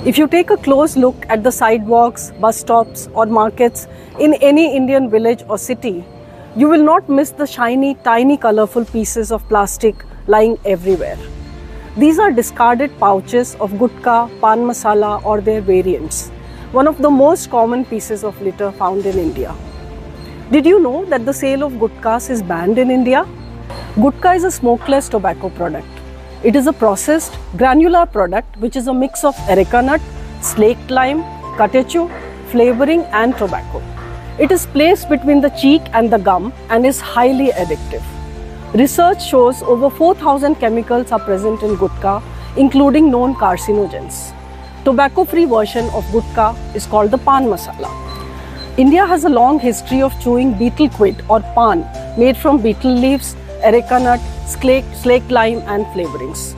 If you take a close look at the sidewalks, bus stops or markets in any Indian village or city, you will not miss the shiny, tiny colorful pieces of plastic lying everywhere. These are discarded pouches of gutka, pan masala or their variants, one of the most common pieces of litter found in India. Did you know that the sale of gutkas is banned in India? Gutka is a smokeless tobacco product. It is a processed, granular product which is a mix of areca nut, slaked lime, catechu, flavoring and tobacco. It is placed between the cheek and the gum and is highly addictive. Research shows over 4,000 chemicals are present in gutka, including known carcinogens. Tobacco-free version of gutka is called the pan masala. India has a long history of chewing betel quid or pan made from betel leaves, areca nut, slaked lime and flavorings.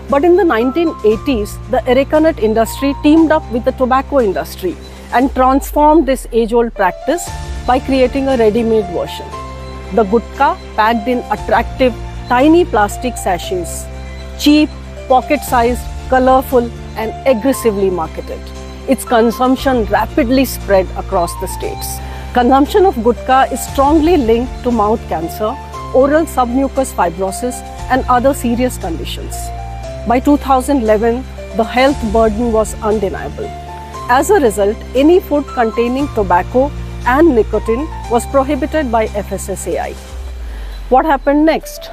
But in the 1980s, the areca nut industry teamed up with the tobacco industry and transformed this age-old practice by creating a ready-made version. The gutka packed in attractive, tiny plastic sachets, cheap, pocket-sized, colorful and aggressively marketed. Its consumption rapidly spread across the states. Consumption of gutka is strongly linked to mouth cancer, oral submucous fibrosis and other serious conditions. By 2011, the health burden was undeniable. As a result, any food containing tobacco and nicotine was prohibited by FSSAI. What happened next?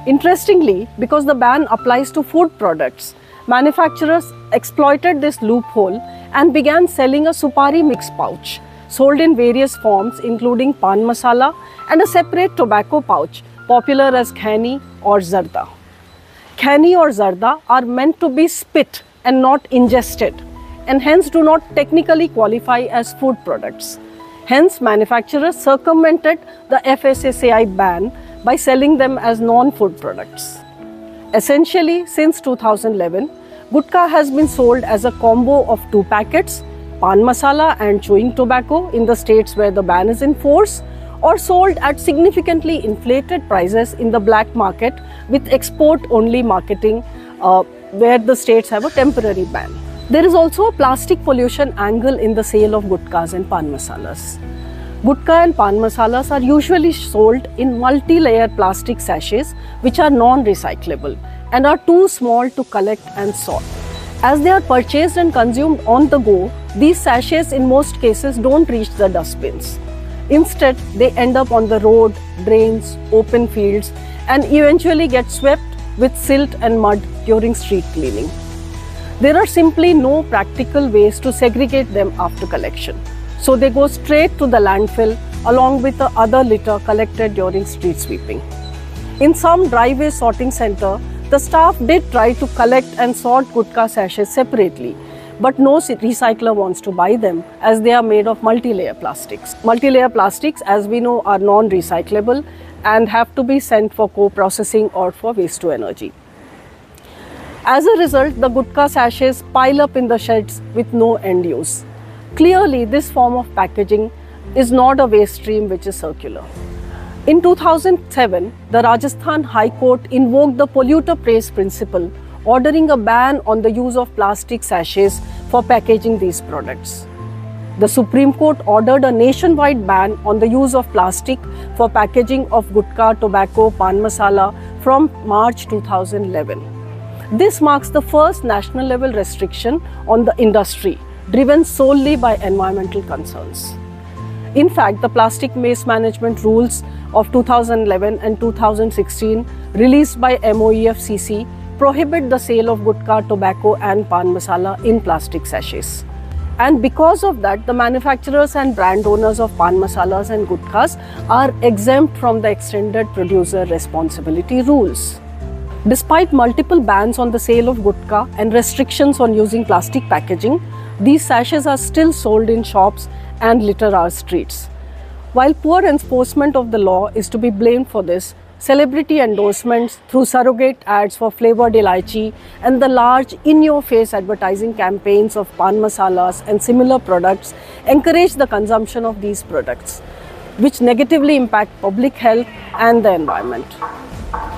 Interestingly, because the ban applies to food products, manufacturers exploited this loophole and began selling a supari mix pouch, sold in various forms including pan masala and a separate tobacco pouch popular as khani or zarda. Khani or zarda are meant to be spit and not ingested and hence do not technically qualify as food products. Hence, manufacturers circumvented the FSSAI ban by selling them as non-food products. Essentially, since 2011, gutka has been sold as a combo of 2 packets, pan masala and chewing tobacco in the states where the ban is in force, or sold at significantly inflated prices in the black market with export-only marketing where the states have a temporary ban. There is also a plastic pollution angle in the sale of gutkas and pan masalas. Gutka and pan masalas are usually sold in multi-layer plastic sachets which are non-recyclable and are too small to collect and sort. As they are purchased and consumed on the go, these sachets in most cases don't reach the dustbins. Instead, they end up on the road, drains, open fields and eventually get swept with silt and mud during street cleaning. There are simply no practical ways to segregate them after collection. So they go straight to the landfill along with the other litter collected during street sweeping. In some driveway sorting center, the staff did try to collect and sort gutka sachets separately, but no recycler wants to buy them as they are made of multi-layer plastics. Multi-layer plastics, as we know, are non-recyclable and have to be sent for co-processing or for waste to energy. As a result, the gutka sachets pile up in the sheds with no end use. Clearly, this form of packaging is not a waste stream which is circular. In 2007, the Rajasthan High Court invoked the polluter pays principle, ordering a ban on the use of plastic sachets for packaging these products. The Supreme Court ordered a nationwide ban on the use of plastic for packaging of gutka, tobacco, pan masala from March 2011. This marks the first national level restriction on the industry, driven solely by environmental concerns. In fact, the Plastic Waste Management Rules of 2011 and 2016 released by MOEFCC prohibit the sale of gutka, tobacco and pan masala in plastic sachets. And because of that, the manufacturers and brand owners of pan masalas and gutkas are exempt from the extended producer responsibility rules. Despite multiple bans on the sale of gutka and restrictions on using plastic packaging, these sachets are still sold in shops and litter our streets. While poor enforcement of the law is to be blamed for this, celebrity endorsements through surrogate ads for flavored elaichi and the large in-your-face advertising campaigns of pan masalas and similar products encourage the consumption of these products, which negatively impact public health and the environment.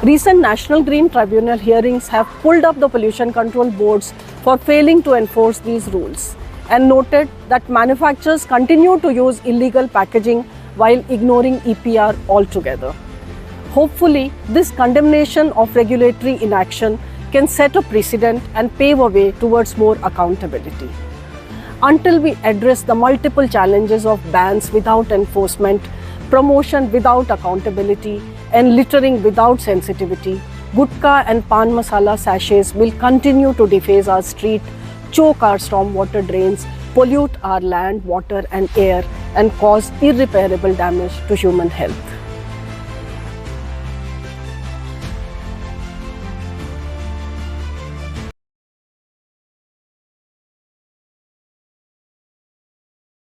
Recent National Green Tribunal hearings have pulled up the pollution control board's for failing to enforce these rules and noted that manufacturers continue to use illegal packaging while ignoring EPR altogether. Hopefully, this condemnation of regulatory inaction can set a precedent and pave a way towards more accountability. Until we address the multiple challenges of bans without enforcement, promotion without accountability, and littering without sensitivity, gutka and pan masala sachets will continue to deface our street, choke our stormwater drains, pollute our land, water and air, and cause irreparable damage to human health.